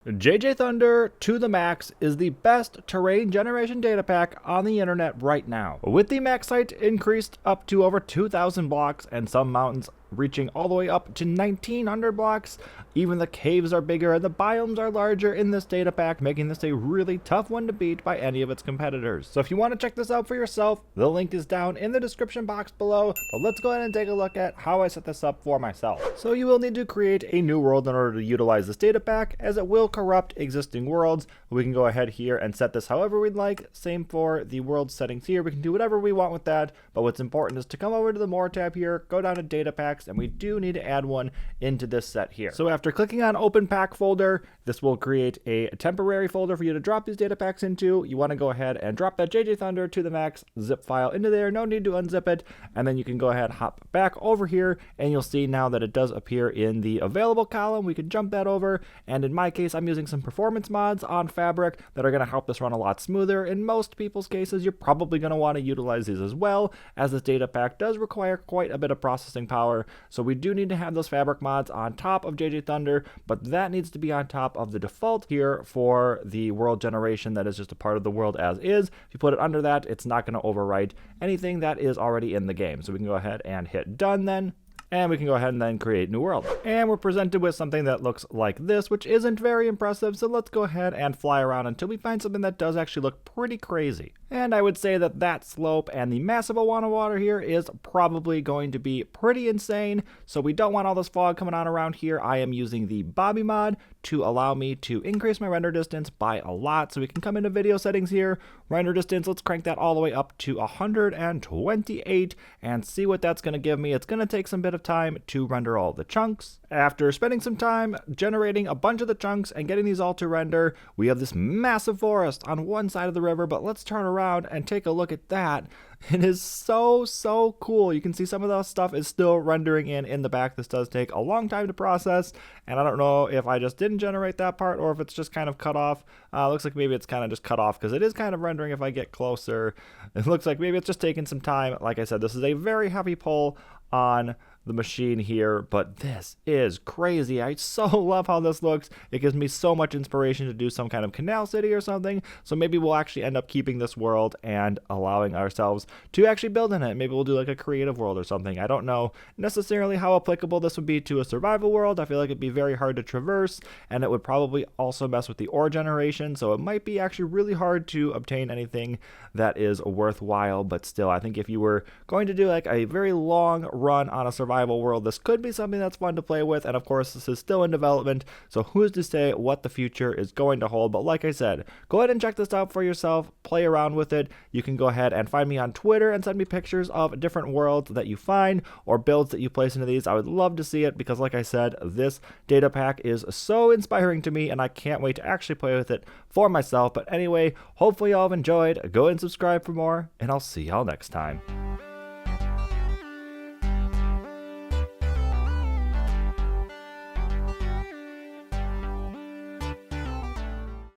JJThunder To the Max is the best terrain generation data pack on the internet right now, with the max height increased up to over 2,000 blocks and some mountains reaching all the way up to 1,900 blocks. Even the caves are bigger and the biomes are larger in this data pack, making this a really tough one to beat by any of its competitors. So if you want to check this out for yourself, the link is down in the description box below, but let's go ahead and take a look at how I set this up for myself. So you will need to create a new world in order to utilize this data pack, as it will corrupt existing worlds. We can go ahead here and set this however we'd like. Same for the world settings here. We can do whatever we want with that, but what's important is to come over to the More tab here, go down to Data Packs, and we do need to add one into this set here. So after clicking on Open Pack Folder, this will create a temporary folder for you to drop these data packs into. You want to go ahead and drop that JJThunder To the Max zip file into there. No need to unzip it, and then you can go ahead, hop back over here, and you'll see now that it does appear in the available column. We can jump that over, and in my case, I'm using some performance mods on Fabric that are going to help this run a lot smoother. In most people's cases, you're probably going to want to utilize these as well, as this data pack does require quite a bit of processing power. So we do need to have those Fabric mods on top of JJThunder, but that needs to be on top of the default here for the world generation that is just a part of the world as is. If you put it under that, it's not going to overwrite anything that is already in the game. So we can go ahead and hit done then. And we can go ahead and then create new world. And we're presented with something that looks like this, which isn't very impressive. So let's go ahead and fly around until we find something that does actually look pretty crazy. And I would say that that slope and the massive amount of water here is probably going to be pretty insane. So we don't want all this fog coming on around here. I am using the Bobby mod to allow me to increase my render distance by a lot. So we can come into video settings here, render distance, let's crank that all the way up to 128 and see what that's going to give me. It's going to take some bit of time to render all the chunks. After spending some time generating a bunch of the chunks and getting these all to render, we have this massive forest on one side of the river, but let's turn around and take a look at that. It is so cool. You can see some of the stuff is still rendering in the back. This does take a long time to process, and I don't know if I just didn't generate that part or if it's just kind of cut off. Looks like maybe it's kind of just cut off because it is kind of rendering if I get closer. It looks like maybe it's just taking some time. Like I said, this is a very heavy pull on the machine here, but this is crazy. I so love how this looks. It gives me so much inspiration to do some kind of canal city or something. So maybe we'll actually end up keeping this world and allowing ourselves to actually build in it. Maybe we'll do like a creative world or something. I don't know necessarily how applicable this would be to a survival world. I feel like it'd be very hard to traverse, and it would probably also mess with the ore generation. So it might be actually really hard to obtain anything that is worthwhile. But still, I think if you were going to do like a very long run on a survival world, this could be something that's fun to play with. And of course, this is still in development, so who's to say what the future is going to hold. But like I said, go ahead and check this out for yourself, play around with it. You can go ahead and find me on Twitter and send me pictures of different worlds that you find or builds that you place into these. I would love to see it, because like I said, this data pack is so inspiring to me and I can't wait to actually play with it for myself. But anyway, hopefully y'all have enjoyed. Go ahead and subscribe for more, and I'll see y'all next time.